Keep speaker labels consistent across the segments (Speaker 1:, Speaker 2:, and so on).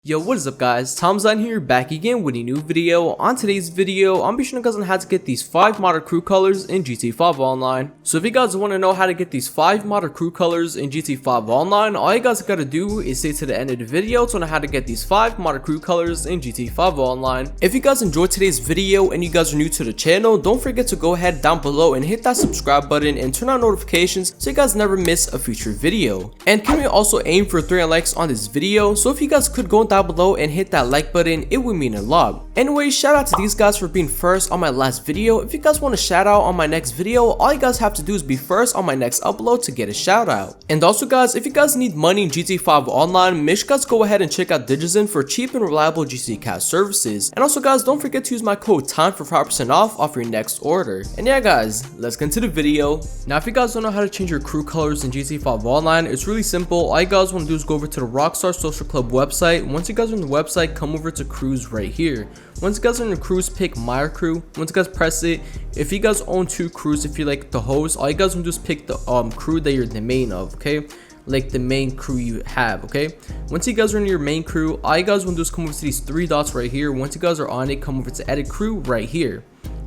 Speaker 1: Yo, what is up guys, Tom's here, back again with a new video. On today's video, I'm be showing you guys on how to get these 5 modded crew colors in GTA 5 Online. So if you guys want to know how to get these 5 modded crew colors in GTA 5 Online, all you guys gotta do is stay to the end of the video to know how to get these 5 modded crew colors in GTA 5 Online. If you guys enjoyed today's video and you guys are new to the channel, don't forget to go ahead down below and hit that subscribe button and turn on notifications so you guys never miss a future video. And can we also aim for 300 likes on this video, so if you guys could go down below and hit that like button, it would mean a lot. Anyway, shout out to these guys for being first on my last video. If you guys want a shout out on my next video, all you guys have to do is be first on my next upload to get a shout out. And also guys, if you guys need money in GTA 5 Online, make sure you guys go ahead and check out Digizen for cheap and reliable GTA cash services. And also guys, don't forget to use my code TIME for 5% off your next order. And yeah guys, let's get into the video. Now if you guys don't know how to change your crew colors in GTA 5 Online, it's really simple. All you guys want to do is go over to the Rockstar Social Club website. Once you guys are on the website, come over to crews right here. Once you guys are in the crews, pick my crew. Once you guys press it, if you guys own 2 crews, if you like the host, all you guys want to do is pick the crew that you're the main of, okay? Like the main crew you have, okay? Once you guys are in your main crew, all you guys want to do is come over to these 3 dots right here. Once you guys are on it, come over to edit crew right here.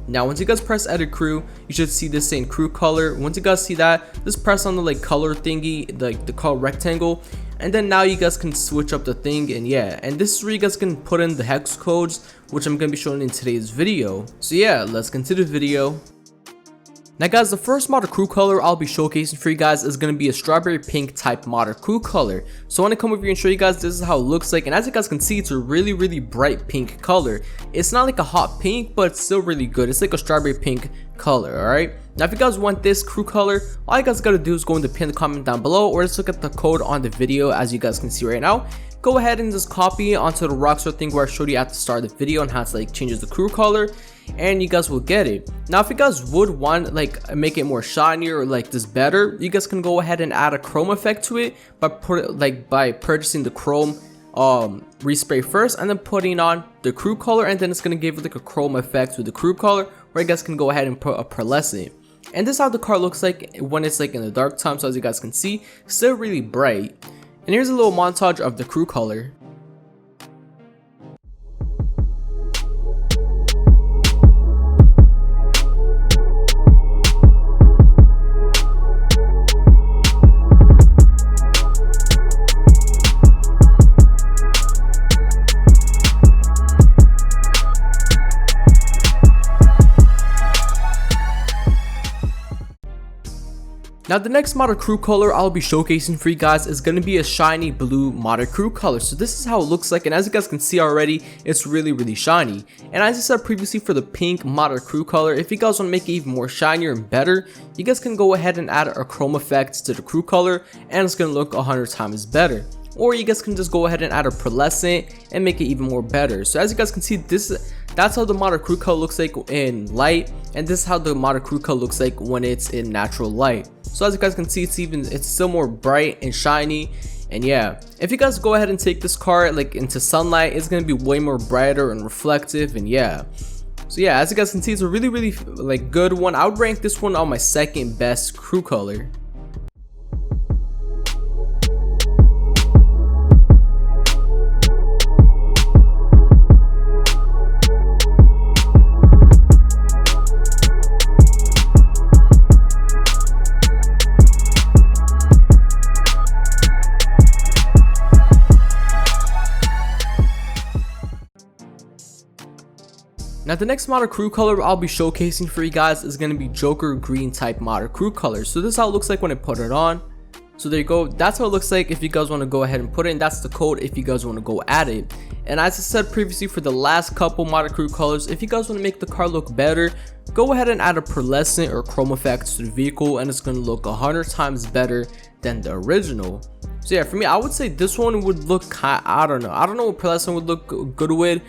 Speaker 1: Now once you guys press edit crew, you should see this saying crew color. Once you guys see that, just press on the like color thingy, like the color rectangle, and then now you guys can switch up the thing. And yeah, and this is where you guys can put in the hex codes, which I'm gonna be showing in today's video. So yeah, let's continue the video. Now guys, the first modded crew color I'll be showcasing for you guys is going to be a strawberry pink type modded crew color. So I want to come over here and show you guys this is how it looks like, and as you guys can see, it's a really bright pink color. It's not like a hot pink, but it's still really good. It's like a strawberry pink color, alright? Now if you guys want this crew color, all you guys gotta do is go in the pinned comment down below, or just look at the code on the video as you guys can see right now. Go ahead and just copy it onto the Rockstar thing where I showed you at the start of the video on how to like changes the crew color, and you guys will get it. Now if you guys would want like make it more shinier or like this better, you guys can go ahead and add a chrome effect to it by purchasing the chrome respray first and then putting on the crew color, and then it's gonna give it like a chrome effect with the crew color where you guys can go ahead and put a pearlescent. And this is how the car looks like when it's like in the dark time. So as you guys can see, still really bright. And here's a little montage of the crew color. Now the next modded crew color I'll be showcasing for you guys is going to be a shiny blue modded crew color. So this is how it looks like, and as you guys can see already, it's really shiny. And as I said previously, for the pink modded crew color, if you guys want to make it even more shinier and better, you guys can go ahead and add a chrome effect to the crew color, and it's going to look 100 times better. Or you guys can just go ahead and add a pearlescent and make it even more better. So as you guys can see, that's how the modded crew color looks like in light, and this is how the modded crew color looks like when it's in natural light. So as you guys can see, it's still more bright and shiny. And yeah, if you guys go ahead and take this car like into sunlight, it's gonna be way more brighter and reflective. And yeah, so yeah, as you guys can see, it's a really like good one. I would rank this one on my second best crew color. Now the next modded crew color I'll be showcasing for you guys is going to be Joker green type modded crew color. So this is how it looks like when I put it on. So there you go, that's how it looks like if you guys want to go ahead and put it in. That's the code if you guys want to go add it. And as I said previously, for the last couple modded crew colors, if you guys want to make the car look better, go ahead and add a pearlescent or chrome effect to the vehicle, and it's going to look 100 times better than the original. So yeah, for me, I would say this one would look I don't know what pearlescent would look good with.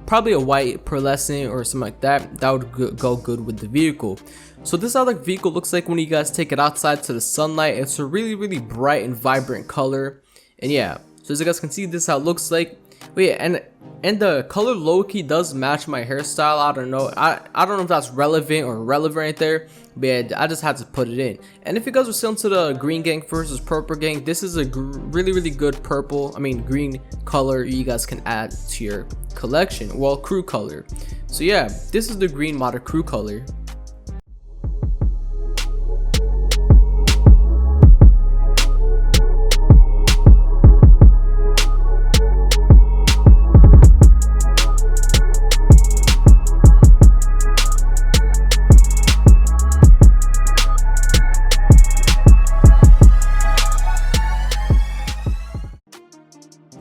Speaker 1: Probably a white pearlescent or something like that. That would go good with the vehicle. So this is how the vehicle looks like when you guys take it outside to the sunlight. It's a really bright and vibrant color. And yeah, so as you guys can see, this is how it looks like. But yeah, and the color low-key does match my hairstyle. I don't know. I don't know if that's relevant or irrelevant right there, but yeah, I just had to put it in. And if you guys are still into the green gang versus purple gang, this is a really good green color you guys can add to your collection. Well, crew color. So yeah, this is the green modded crew color.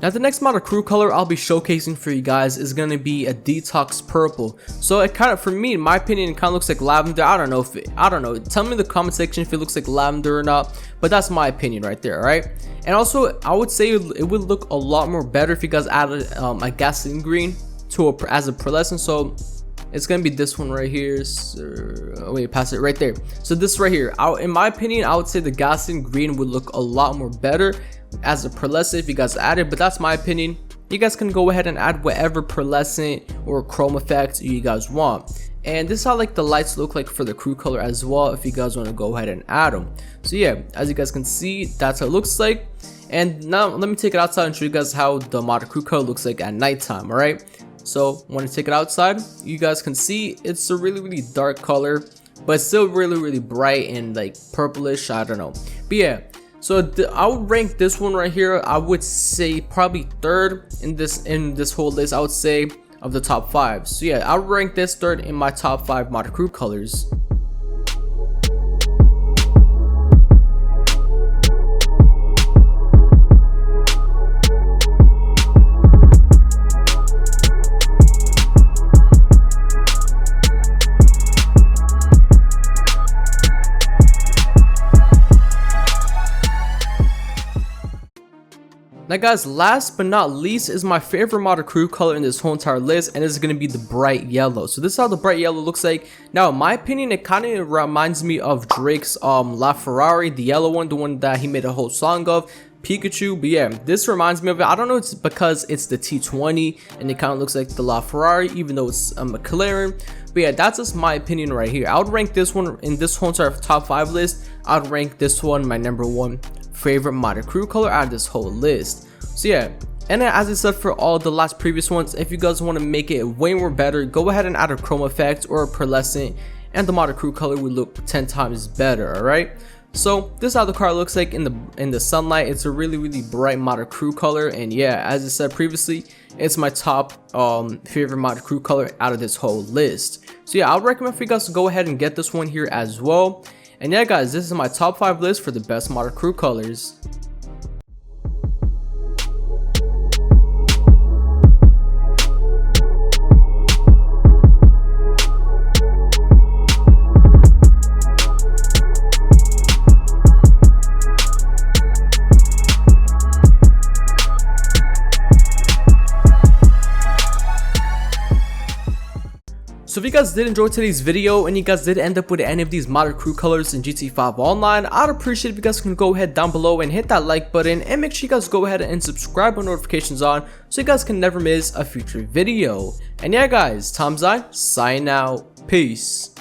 Speaker 1: Now the next modded crew color I'll be showcasing for you guys is going to be a Detox Purple. So it kind of, for me, in my opinion, it kind of looks like lavender. I don't know. Tell me in the comment section if it looks like lavender or not, but that's my opinion right there, alright? And also, I would say it would look a lot more better if you guys added a gasoline green to as a pearlescent. So it's gonna be this one right here. So, wait, pass it right there. So this right here, in my opinion, I would say the gasoline green would look a lot more better as a pearlescent if you guys add it, but that's my opinion. You guys can go ahead and add whatever pearlescent or chrome effect you guys want. And this is how like the lights look like for the crew color as well, if you guys want to go ahead and add them. So yeah, as you guys can see, that's how it looks like. And now let me take it outside and show you guys how the modded crew color looks like at nighttime. All right, so when I take it outside, you guys can see it's a really dark color, but it's still really bright and like purplish. I don't know, but yeah. So I would rank this one right here, I would say probably third in this whole list, I would say, of the top 5. So yeah, I would rank this third in my top 5 modded crew colors. Now guys, last but not least is my favorite modded crew color in this whole entire list, and it's going to be the bright yellow. So this is how the bright yellow looks like. Now in my opinion, it kind of reminds me of Drake's LaFerrari, the yellow one, the one that he made a whole song of, Pikachu. But yeah, this reminds me of it. I don't know, it's because it's the T20 and it kind of looks like the LaFerrari, even though it's a McLaren. But yeah, that's just my opinion right here. I would rank this one in this whole entire top 5 list. I would rank this one my number 1 favorite modded crew color out of this whole list. So yeah, and as I said for all the last previous ones, if you guys want to make it way more better, go ahead and add a chrome effect or a pearlescent, and the modded crew color will look 10 times better. All right, so this is how the car looks like in the sunlight. It's a really bright modded crew color, and yeah, as I said previously, it's my top favorite modded crew color out of this whole list. So yeah, I would recommend for you guys to go ahead and get this one here as well. And yeah guys, this is my top 5 list for the best modded crew colors. So if you guys did enjoy today's video and you guys did end up with any of these modded crew colors in GTA 5 Online, I'd appreciate if you guys can go ahead down below and hit that like button, and make sure you guys go ahead and subscribe with notifications on so you guys can never miss a future video. And yeah guys, Tom's signing out. Peace.